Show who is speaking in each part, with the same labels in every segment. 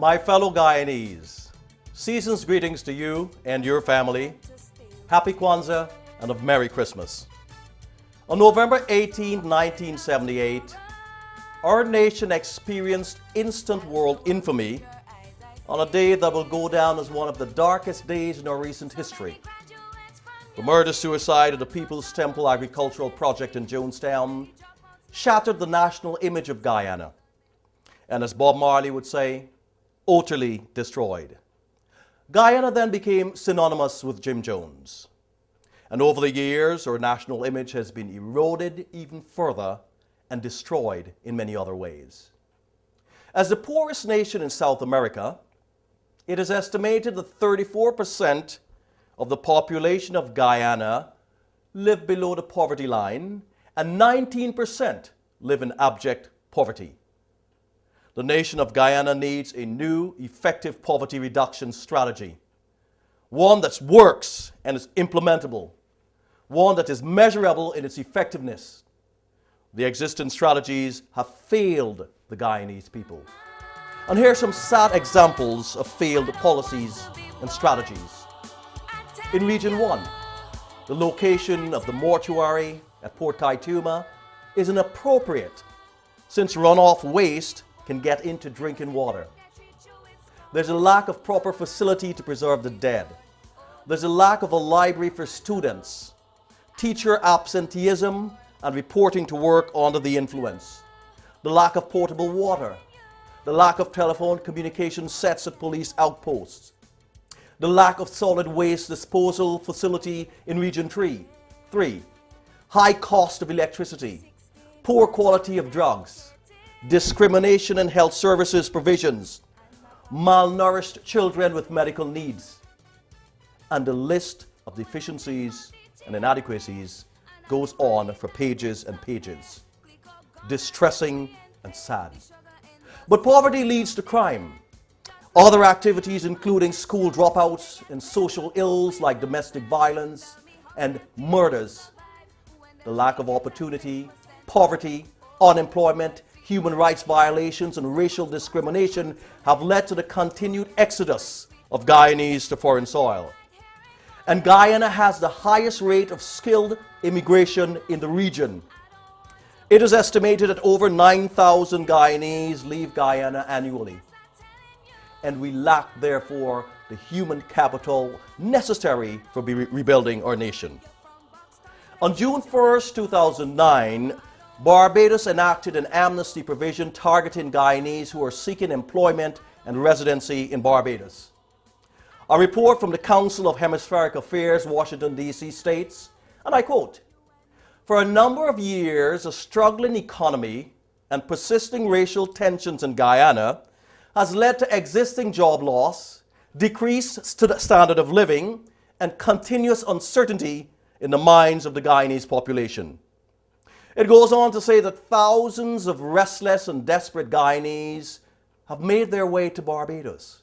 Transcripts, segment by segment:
Speaker 1: My fellow Guyanese, season's greetings to you and your family. Happy Kwanzaa and a Merry Christmas. On November 18, 1978, our nation experienced instant world infamy on a day that will go down as one of the darkest days in our recent history. The murder-suicide of the People's Temple Agricultural Project in Jonestown shattered the national image of Guyana, and as Bob Marley would say, utterly destroyed. Guyana then became synonymous with Jim Jones. And over the years, our national image has been eroded even further and destroyed in many other ways. As the poorest nation in South America, it is estimated that 34% of the population of Guyana live below the poverty line and 19% live in abject poverty. The nation of Guyana needs a new, effective poverty reduction strategy. One that works and is implementable. One that is measurable in its effectiveness. The existing strategies have failed the Guyanese people. And here are some sad examples of failed policies and strategies. In Region 1, the location of the mortuary at Port Kaituma is inappropriate since runoff waste can get into drinking water. There's a lack of proper facility to preserve the dead. There's a lack of a library for students, teacher absenteeism and reporting to work under the influence, the lack of potable water, the lack of telephone communication sets at police outposts, the lack of solid waste disposal facility in Region 3, high cost of electricity, poor quality of drugs, discrimination in health services provisions, malnourished children with medical needs, and the list of deficiencies and inadequacies goes on for pages and pages. Distressing and sad. But poverty leads to crime. Other activities including school dropouts and social ills like domestic violence and murders. The lack of opportunity, poverty, unemployment, human rights violations and racial discrimination have led to the continued exodus of Guyanese to foreign soil. And Guyana has the highest rate of skilled immigration in the region. It is estimated that over 9,000 Guyanese leave Guyana annually. And we lack, therefore, the human capital necessary for rebuilding our nation. On June 1st, 2009, Barbados enacted an amnesty provision targeting Guyanese who are seeking employment and residency in Barbados. A report from the Council of Hemispheric Affairs, Washington, D.C. states, and I quote, "For a number of years, a struggling economy and persisting racial tensions in Guyana has led to existing job loss, decreased standard of living, and continuous uncertainty in the minds of the Guyanese population." It goes on to say that thousands of restless and desperate Guyanese have made their way to Barbados.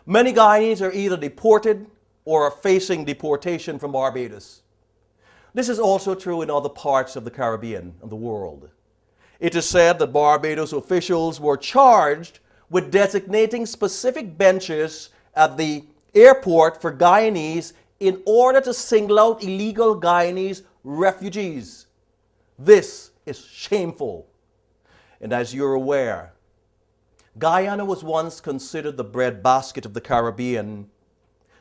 Speaker 1: Many Guyanese are either deported or are facing deportation from Barbados. This is also true in other parts of the Caribbean and the world. It is said that Barbados officials were charged with designating specific benches at the airport for Guyanese in order to single out illegal Guyanese refugees. This is shameful. And as you're aware, Guyana was once considered the breadbasket of the Caribbean,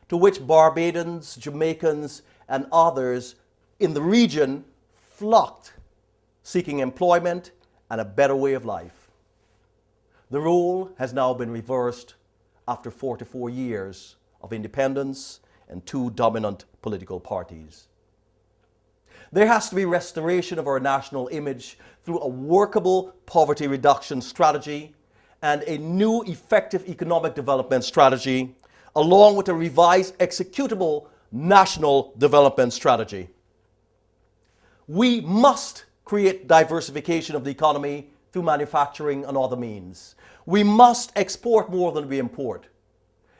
Speaker 1: to which Barbadians, Jamaicans, and others in the region flocked, seeking employment and a better way of life. The role has now been reversed after 44 years of independence and two dominant political parties. There has to be restoration of our national image through a workable poverty reduction strategy and a new effective economic development strategy, along with a revised executable national development strategy. We must create diversification of the economy through manufacturing and other means. We must export more than we import.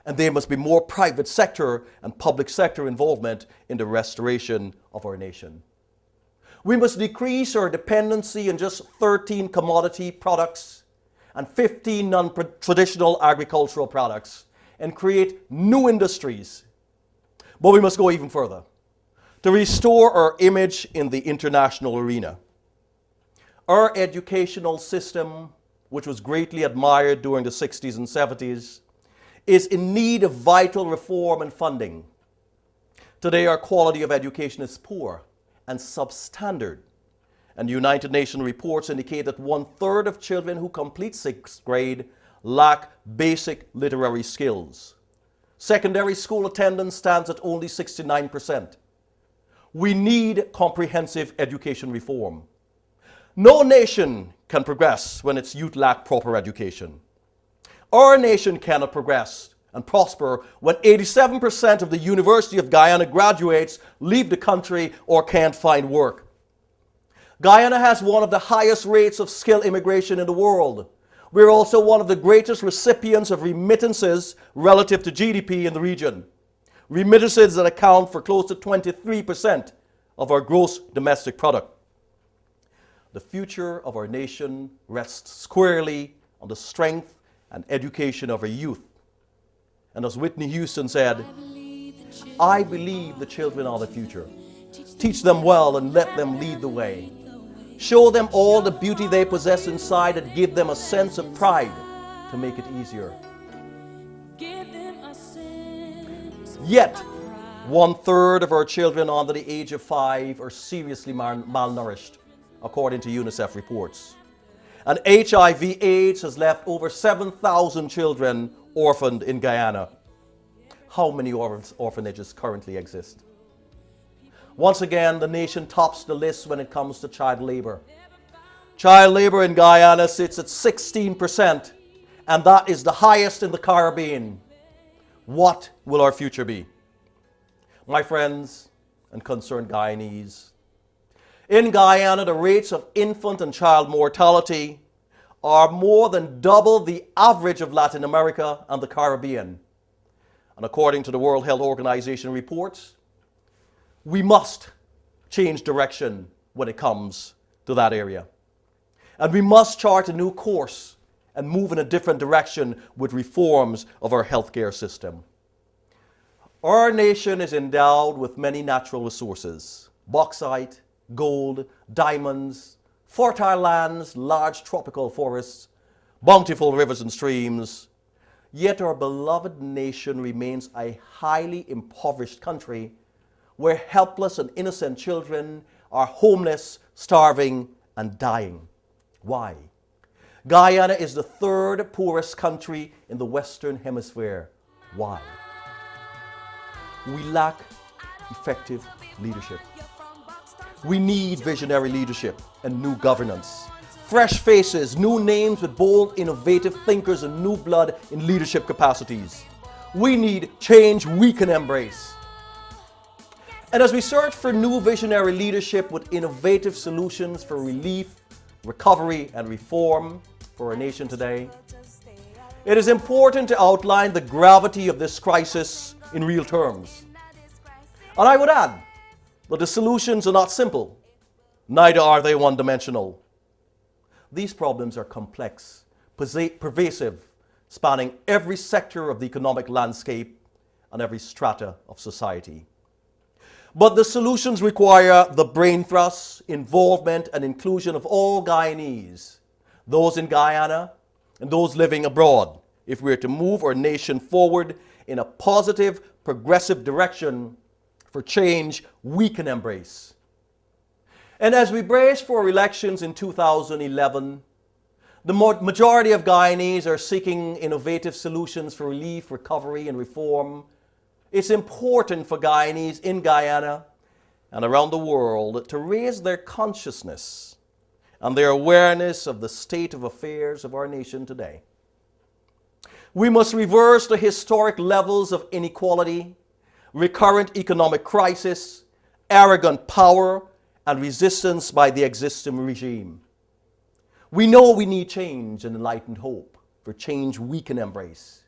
Speaker 1: And there must be more private sector and public sector involvement in the restoration of our nation. We must decrease our dependency on just 13 commodity products and 15 non-traditional agricultural products and create new industries. But we must go even further to restore our image in the international arena. Our educational system, which was greatly admired during the 60s and 70s, is in need of vital reform and funding. Today, our quality of education is poor and substandard. And United Nations reports indicate that 1/3 of children who complete 6th grade lack basic literary skills. Secondary school attendance stands at only 69%. We need comprehensive education reform. No nation can progress when its youth lack proper education. Our nation cannot progress and prosper when 87% of the University of Guyana graduates leave the country or can't find work. Guyana has one of the highest rates of skilled immigration in the world. We're also one of the greatest recipients of remittances relative to GDP in the region. Remittances that account for close to 23% of our gross domestic product. The future of our nation rests squarely on the strength and education of our youth. And as Whitney Houston said, I believe the children are the future. Teach them well and let them lead the way. Show them all the beauty they possess inside and give them a sense of pride to make it easier. Yet, 1/3 of our children under the age of 5 are seriously malnourished, according to UNICEF reports. And HIV/AIDS has left over 7,000 children orphaned in Guyana. How many orphanages currently exist? Once again, the nation tops the list when it comes to child labor. Child labor in Guyana sits at 16%, and that is the highest in the Caribbean. What will our future be? My friends and concerned Guyanese, in Guyana, the rates of infant and child mortality are more than double the average of Latin America and the Caribbean. And according to the World Health Organization reports, we must change direction when it comes to that area. And we must chart a new course and move in a different direction with reforms of our healthcare system. Our nation is endowed with many natural resources: bauxite, gold, diamonds, fertile lands, large tropical forests, bountiful rivers and streams. Yet our beloved nation remains a highly impoverished country where helpless and innocent children are homeless, starving, and dying. Why? Guyana is the 3rd poorest country in the Western Hemisphere. Why? We lack effective leadership. We need visionary leadership and new governance. Fresh faces, new names with bold, innovative thinkers and new blood in leadership capacities. We need change we can embrace. And as we search for new visionary leadership with innovative solutions for relief, recovery, and reform for our nation today, it is important to outline the gravity of this crisis in real terms. And I would add that the solutions are not simple, neither are they one-dimensional. These problems are complex, pervasive, spanning every sector of the economic landscape and every strata of society. But the solutions require the brain thrust, involvement, and inclusion of all Guyanese, those in Guyana and those living abroad, if we are to move our nation forward in a positive, progressive direction for change we can embrace. And as we brace for elections in 2011, the majority of Guyanese are seeking innovative solutions for relief, recovery, and reform. It's important for Guyanese in Guyana and around the world to raise their consciousness and their awareness of the state of affairs of our nation today. We must reverse the historic levels of inequality, recurrent economic crisis, arrogant power, and resistance by the existing regime. We know we need change and enlightened hope for change we can embrace.